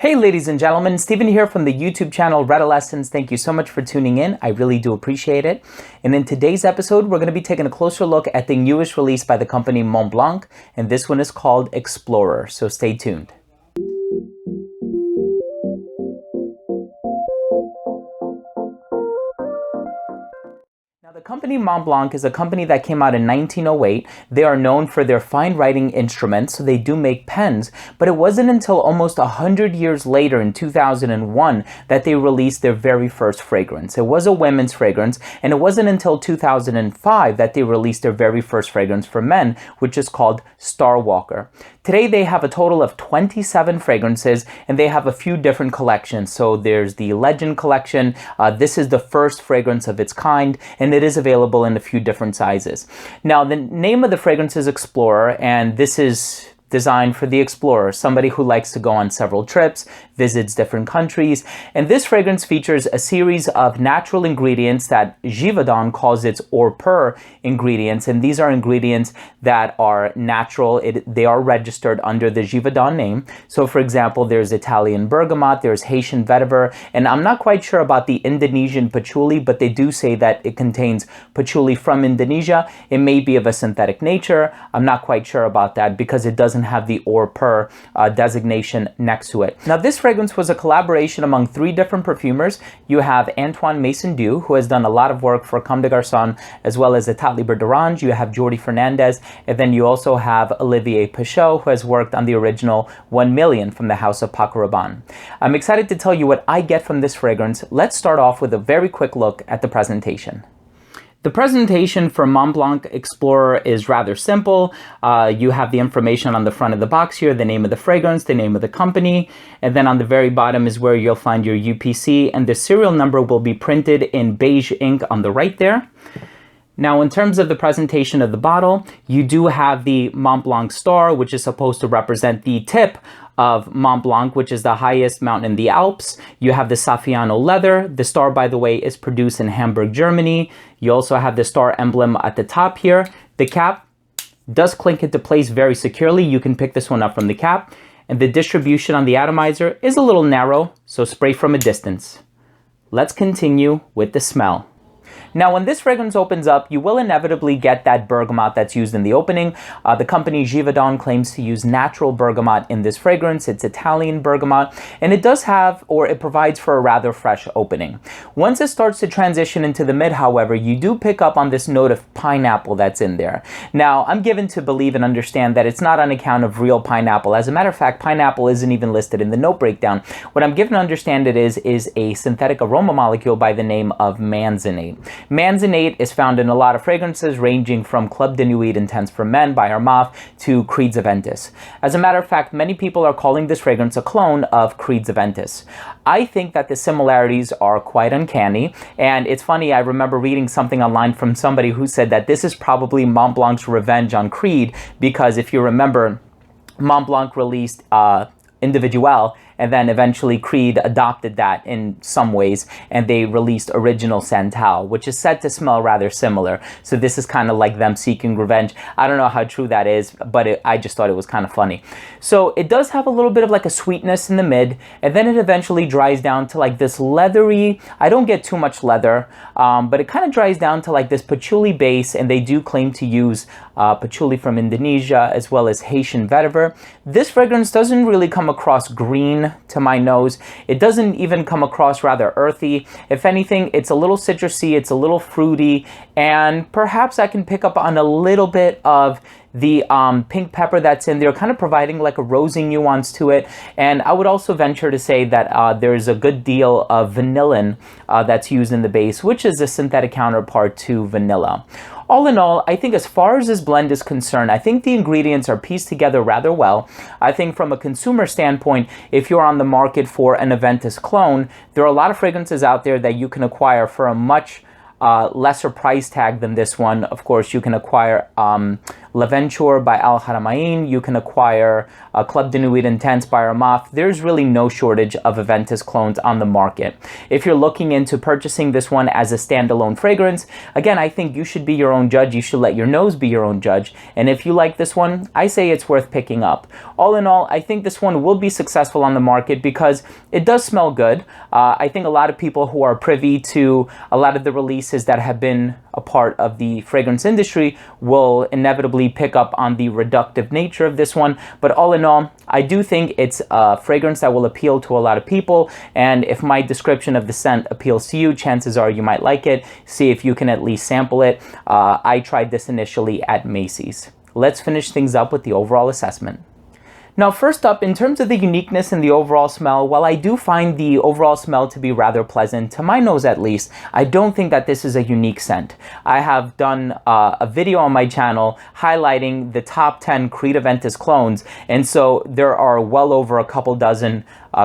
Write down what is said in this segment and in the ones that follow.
Hey ladies and gentlemen, Stephen here from the YouTube channel Redolessence. Thank you so much for tuning in. I really do appreciate it. And in today's episode, we're going to be taking a closer look at the newest release by the company Mont Blanc, and this one is called Explorer, so stay tuned. The company Mont Blanc is a company that came out in 1908. They are known for their fine writing instruments, so they do make pens, but it wasn't until almost 100 years later in 2001 that they released their very first fragrance. It was a women's fragrance, and it wasn't until 2005 that they released their very first fragrance for men, which is called Star Walker. Today they have a total of 27 fragrances, and they have a few different collections. So there's the Legend collection. This is the first fragrance of its kind, and it is available in a few different sizes. Now, the name of the fragrance is Explorer, and this is designed for the explorer, somebody who likes to go on several trips, visits different countries. And this fragrance features a series of natural ingredients that Givaudan calls its hors pair ingredients. And these are ingredients that are natural. They are registered under the Givaudan name. So for example, there's Italian bergamot, there's Haitian vetiver, and I'm not quite sure about the Indonesian patchouli, but they do say that it contains patchouli from Indonesia. It may be of a synthetic nature. I'm not quite sure about that because it doesn't have the hors pair designation next to it. Now, this fragrance was a collaboration among three different perfumers. You have Antoine Maison-Dieu, who has done a lot of work for Comme des Garçons, as well as Atelier d'Orange. You have Jordi Fernandez, and then you also have Olivier Pichot, who has worked on the original 1 Million from the House of Paco Rabanne. I'm excited to tell you what I get from this fragrance. Let's start off with a very quick look at the presentation. The presentation for Mont Blanc Explorer is rather simple. You have the information on the front of the box here, the name of the fragrance, the name of the company, and then on the very bottom is where you'll find your UPC, and the serial number will be printed in beige ink on the right there. Now, in terms of the presentation of the bottle, you do have the Mont Blanc star, which is supposed to represent the tip of Mont Blanc, which is the highest mountain in the Alps. You have the Saffiano leather. The star, by the way, is produced in Hamburg, Germany. You also have the star emblem at the top here. The cap does clink into place very securely. You can pick this one up from the cap. And the distribution on the atomizer is a little narrow, so spray from a distance. Let's continue with the smell. Now, when this fragrance opens up, you will inevitably get that bergamot that's used in the opening. The company Givaudan claims to use natural bergamot in this fragrance. It's Italian bergamot, and it does have, or it provides for a rather fresh opening. Once it starts to transition into the mid, however, you do pick up on this note of pineapple that's in there. Now, I'm given to believe and understand that it's not on account of real pineapple. As a matter of fact, pineapple isn't even listed in the note breakdown. What I'm given to understand it is a synthetic aroma molecule by the name of manzanate. Manzanate is found in a lot of fragrances ranging from Club de Nuit Intense for Men by Armaf to Creed's Aventus. As a matter of fact, many people are calling this fragrance a clone of Creed's Aventus. I think that the similarities are quite uncanny, and it's funny, I remember reading something online from somebody who said that this is probably Mont Blanc's revenge on Creed, because if you remember, Mont Blanc released Individuel, and then eventually Creed adopted that in some ways, and they released Original Santal, which is said to smell rather similar. So this is kind of like them seeking revenge. I don't know how true that is, but I just thought it was kind of funny. So it does have a little bit of like a sweetness in the mid, and then it eventually dries down to like this leathery, I don't get too much leather, but it kind of dries down to like this patchouli base, and they do claim to use patchouli from Indonesia as well as Haitian vetiver. This fragrance doesn't really come across green to my nose. It doesn't even come across rather earthy. If anything, it's a little citrusy, it's a little fruity, and perhaps I can pick up on a little bit of the pink pepper that's in there, kind of providing like a rosy nuance to it. And I would also venture to say that there's a good deal of vanillin that's used in the base, which is a synthetic counterpart to vanilla. All in all, I think as far as this blend is concerned, I think the ingredients are pieced together rather well. I think from a consumer standpoint, if you're on the market for an Aventus clone, there are a lot of fragrances out there that you can acquire for a much lesser price tag than this one. Of course, you can acquire L'Aventure by Al Haramain. You can acquire Club de Nuit Intense by Armaf. There's really no shortage of Aventus clones on the market. If you're looking into purchasing this one as a standalone fragrance, again, I think you should be your own judge. You should let your nose be your own judge. And if you like this one, I say it's worth picking up. All in all, I think this one will be successful on the market because it does smell good. I think a lot of people who are privy to a lot of the releases that have been a part of the fragrance industry will inevitably pick up on the reductive nature of this one. But all in all, I do think it's a fragrance that will appeal to a lot of people. And if my description of the scent appeals to you, chances are you might like it. See if you can at least sample it. I tried this initially at Macy's. Let's finish things up with the overall assessment. Now, first up, in terms of the uniqueness in the overall smell, while I do find the overall smell to be rather pleasant, to my nose at least, I don't think that this is a unique scent. I have done a video on my channel highlighting the top 10 Creed Aventus clones, and so there are well over a couple dozen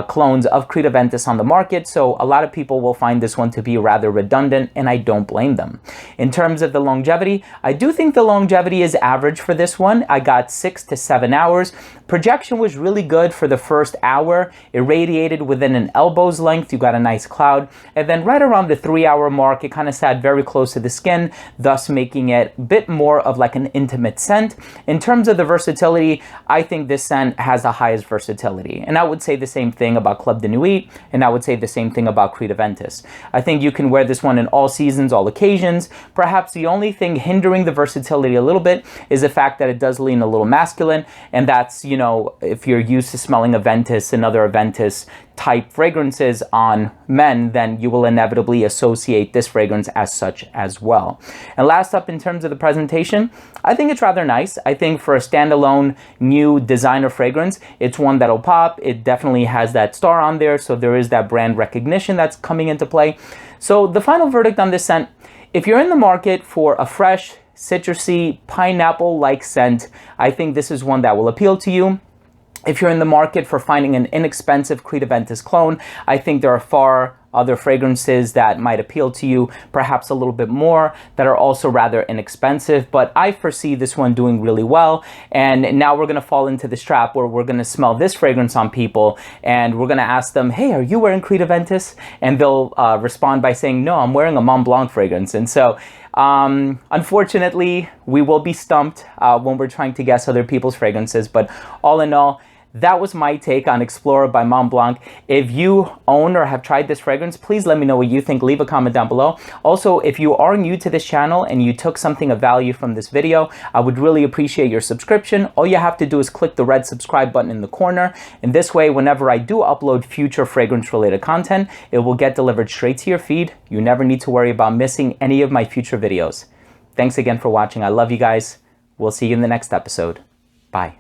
clones of Creed Aventus on the market, so a lot of people will find this one to be rather redundant, and I don't blame them. In terms of the longevity, I do think the longevity is average for this one. I got 6 to 7 hours. Projection was really good for the first hour. It radiated within an elbow's length. You got a nice cloud. And then right around the 3-hour mark, it kind of sat very close to the skin, thus making it a bit more of like an intimate scent. In terms of the versatility, I think this scent has the highest versatility. And I would say the same thing about Club de Nuit, and I would say the same thing about Creed Aventus. I think you can wear this one in all seasons, all occasions. Perhaps the only thing hindering the versatility a little bit is the fact that it does lean a little masculine, and that's, you know, if you're used to smelling Aventus and other Aventus type fragrances on men, then you will inevitably associate this fragrance as such as well. And last up, in terms of the presentation, I think it's rather nice. I think for a standalone new designer fragrance, it's one that'll pop. It definitely has that star on there, so there is that brand recognition that's coming into play. So the final verdict on this scent, if you're in the market for a fresh, citrusy, pineapple-like scent, I think this is one that will appeal to you. If you're in the market for finding an inexpensive Creed Aventus clone, I think there are far other fragrances that might appeal to you, perhaps a little bit more, that are also rather inexpensive. But I foresee this one doing really well. And now we're going to fall into this trap where we're going to smell this fragrance on people and we're going to ask them, hey, are you wearing Creed Aventus? And they'll respond by saying, no, I'm wearing a Mont Blanc fragrance. And so unfortunately, we will be stumped when we're trying to guess other people's fragrances. But all in all, that was my take on Explorer by Mont Blanc. If you own or have tried this fragrance, please let me know what you think. Leave a comment down below. Also, if you are new to this channel and you took something of value from this video, I would really appreciate your subscription. All you have to do is click the red subscribe button in the corner. And this way, whenever I do upload future fragrance-related content, it will get delivered straight to your feed. You never need to worry about missing any of my future videos. Thanks again for watching. I love you guys. We'll see you in the next episode. Bye.